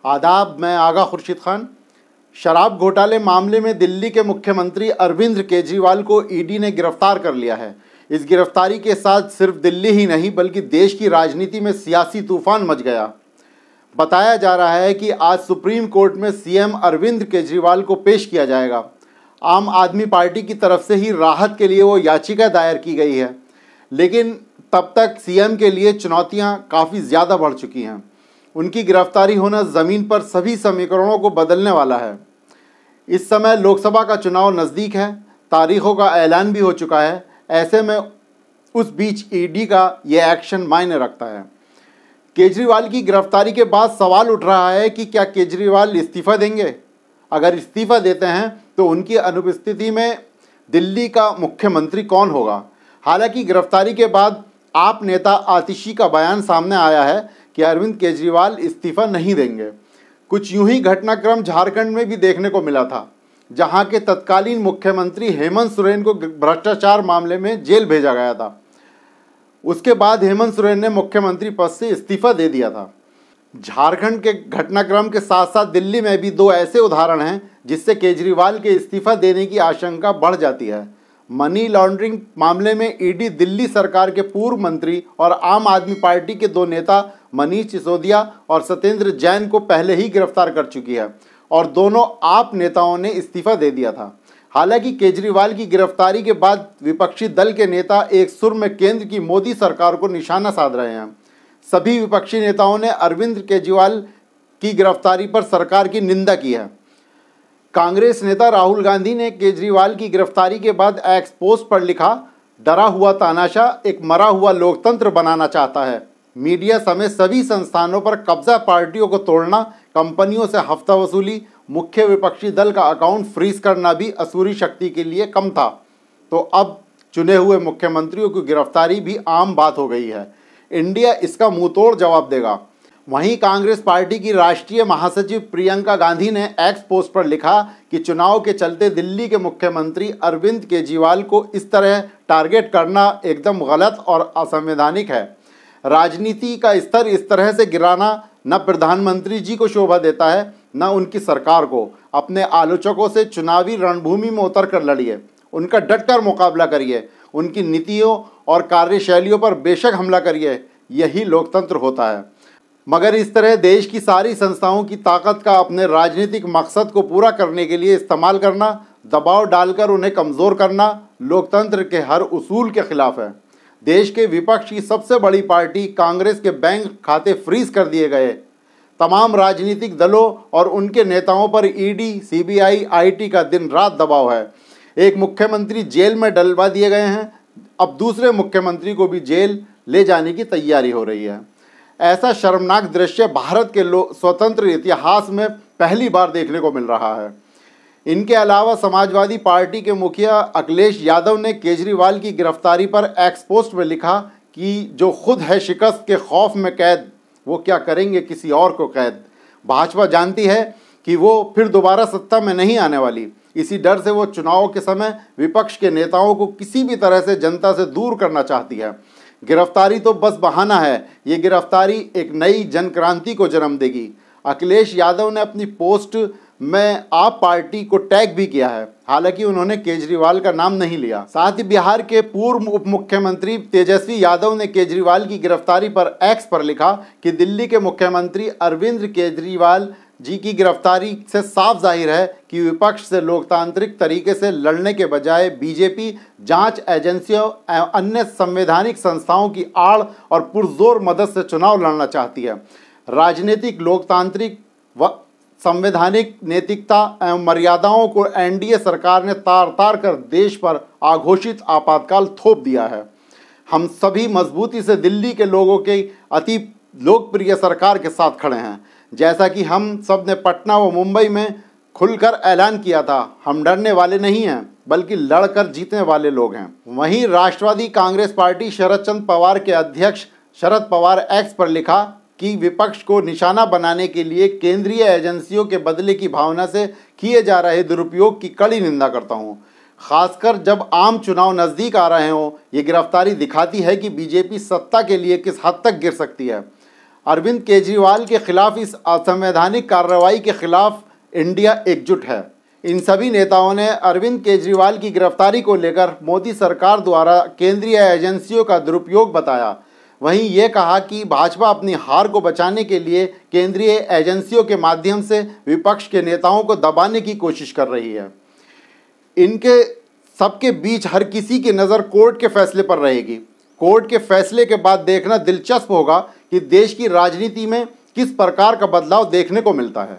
आदाब, मैं आगा खुर्शीद खान। शराब घोटाले मामले में दिल्ली के मुख्यमंत्री अरविंद केजरीवाल को ईडी ने गिरफ्तार कर लिया है। इस गिरफ्तारी के साथ सिर्फ दिल्ली ही नहीं बल्कि देश की राजनीति में सियासी तूफान मच गया। बताया जा रहा है कि आज सुप्रीम कोर्ट में सीएम अरविंद केजरीवाल को पेश किया जाएगा। आम आदमी पार्टी की तरफ से ही राहत के लिए वो याचिका दायर की गई है, लेकिन तब तक सीएम के लिए चुनौतियां काफ़ी ज़्यादा बढ़ चुकी हैं। उनकी गिरफ्तारी होना ज़मीन पर सभी समीकरणों को बदलने वाला है। इस समय लोकसभा का चुनाव नज़दीक है, तारीखों का ऐलान भी हो चुका है। ऐसे में उस बीच ईडी का ये एक्शन मायने रखता है। केजरीवाल की गिरफ्तारी के बाद सवाल उठ रहा है कि क्या केजरीवाल इस्तीफ़ा देंगे। अगर इस्तीफ़ा देते हैं तो उनकी अनुपस्थिति में दिल्ली का मुख्यमंत्री कौन होगा। हालांकि गिरफ्तारी के बाद आप नेता आतिशी का बयान सामने आया है कि अरविंद केजरीवाल इस्तीफ़ा नहीं देंगे। कुछ यूं ही घटनाक्रम झारखंड में भी देखने को मिला था, जहां के तत्कालीन मुख्यमंत्री हेमंत सोरेन को भ्रष्टाचार मामले में जेल भेजा गया था। उसके बाद हेमंत सोरेन ने मुख्यमंत्री पद से इस्तीफ़ा दे दिया था। झारखंड के घटनाक्रम के साथ साथ दिल्ली में भी दो ऐसे उदाहरण हैं जिससे केजरीवाल के इस्तीफ़ा देने की आशंका बढ़ जाती है। मनी लॉन्ड्रिंग मामले में ईडी दिल्ली सरकार के पूर्व मंत्री और आम आदमी पार्टी के दो नेता मनीष सिसोदिया और सत्येंद्र जैन को पहले ही गिरफ्तार कर चुकी है और दोनों आप नेताओं ने इस्तीफ़ा दे दिया था। हालांकि केजरीवाल की गिरफ्तारी के बाद विपक्षी दल के नेता एक सुर में केंद्र की मोदी सरकार को निशाना साध रहे हैं। सभी विपक्षी नेताओं ने अरविंद केजरीवाल की गिरफ्तारी पर सरकार की निंदा की है। कांग्रेस नेता राहुल गांधी ने केजरीवाल की गिरफ्तारी के बाद एक्स पोस्ट पर लिखा, डरा हुआ तानाशाह एक मरा हुआ लोकतंत्र बनाना चाहता है। मीडिया समेत सभी संस्थानों पर कब्जा पार्टियों को तोड़ना, कंपनियों से हफ्ता वसूली, मुख्य विपक्षी दल का अकाउंट फ्रीज करना भी असुरी शक्ति के लिए कम था। तो अब चुने हुए मुख्यमंत्रियों की गिरफ्तारी भी आम बात हो गई है। इंडिया इसका मुंहतोड़ जवाब देगा। वहीं कांग्रेस पार्टी की राष्ट्रीय महासचिव प्रियंका गांधी ने एक्स पोस्ट पर लिखा कि चुनाव के चलते दिल्ली के मुख्यमंत्री अरविंद केजरीवाल को इस तरह टारगेट करना एकदम गलत और असंवैधानिक है। राजनीति का स्तर इस तरह से गिराना न प्रधानमंत्री जी को शोभा देता है न उनकी सरकार को। अपने आलोचकों से चुनावी रणभूमि में उतर कर लड़िए, उनका डटकर मुकाबला करिए, उनकी नीतियों और कार्यशैलियों पर बेशक हमला करिए। यही लोकतंत्र होता है। मगर इस तरह देश की सारी संस्थाओं की ताकत का अपने राजनीतिक मकसद को पूरा करने के लिए इस्तेमाल करना, दबाव डालकर उन्हें कमज़ोर करना लोकतंत्र के हर उसूल के खिलाफ है। देश के विपक्ष की सबसे बड़ी पार्टी कांग्रेस के बैंक खाते फ्रीज कर दिए गए। तमाम राजनीतिक दलों और उनके नेताओं पर ईडी, सीबीआई, आईटी का दिन रात दबाव है। एक मुख्यमंत्री जेल में डलवा दिए गए हैं, अब दूसरे मुख्यमंत्री को भी जेल ले जाने की तैयारी हो रही है। ऐसा शर्मनाक दृश्य भारत के स्वतंत्र इतिहास में पहली बार देखने को मिल रहा है। इनके अलावा समाजवादी पार्टी के मुखिया अखिलेश यादव ने केजरीवाल की गिरफ्तारी पर एक्स पोस्ट में लिखा कि जो खुद है शिकस्त के खौफ में कैद, वो क्या करेंगे किसी और को कैद। भाजपा जानती है कि वो फिर दोबारा सत्ता में नहीं आने वाली। इसी डर से वो चुनाव के समय विपक्ष के नेताओं को किसी भी तरह से जनता से दूर करना चाहती है। गिरफ्तारी तो बस बहाना है। ये गिरफ्तारी एक नई जन क्रांति को जन्म देगी। अखिलेश यादव ने अपनी पोस्ट में आप पार्टी को टैग भी किया है, हालांकि उन्होंने केजरीवाल का नाम नहीं लिया। साथ ही बिहार के पूर्व उप मुख्यमंत्री तेजस्वी यादव ने केजरीवाल की गिरफ्तारी पर एक्स पर लिखा कि दिल्ली के मुख्यमंत्री अरविंद केजरीवाल जी की गिरफ्तारी से साफ जाहिर है कि विपक्ष से लोकतांत्रिक तरीके से लड़ने के बजाय बीजेपी जांच एजेंसियों एवं अन्य संवैधानिक संस्थाओं की आड़ और पुरजोर मदद से चुनाव लड़ना चाहती है। राजनीतिक, लोकतांत्रिक व संवैधानिक नैतिकता एवं मर्यादाओं को एनडीए सरकार ने तार तार कर देश पर आघोषित आपातकाल थोप दिया है। हम सभी मजबूती से दिल्ली के लोगों के अति लोकप्रिय सरकार के साथ खड़े हैं। जैसा कि हम सब ने पटना व मुंबई में खुलकर ऐलान किया था, हम डरने वाले नहीं हैं बल्कि लड़कर जीतने वाले लोग हैं। वहीं राष्ट्रवादी कांग्रेस पार्टी शरद चंद्र पवार के अध्यक्ष शरद पवार एक्स पर लिखा कि विपक्ष को निशाना बनाने के लिए केंद्रीय एजेंसियों के बदले की भावना से किए जा रहे दुरुपयोग की कड़ी निंदा करता हूं। खासकर जब आम चुनाव नज़दीक आ रहे हों, ये गिरफ्तारी दिखाती है कि बीजेपी सत्ता के लिए किस हद तक गिर सकती है। अरविंद केजरीवाल के खिलाफ इस असंवैधानिक कार्रवाई के खिलाफ इंडिया एकजुट है। इन सभी नेताओं ने अरविंद केजरीवाल की गिरफ्तारी को लेकर मोदी सरकार द्वारा केंद्रीय एजेंसियों का दुरुपयोग बताया। वहीं ये कहा कि भाजपा अपनी हार को बचाने के लिए केंद्रीय एजेंसियों के माध्यम से विपक्ष के नेताओं को दबाने की कोशिश कर रही है। इनके सबके बीच हर किसी की नज़र कोर्ट के फैसले पर रहेगी। कोर्ट के फैसले के बाद देखना दिलचस्प होगा कि देश की राजनीति में किस प्रकार का बदलाव देखने को मिलता है।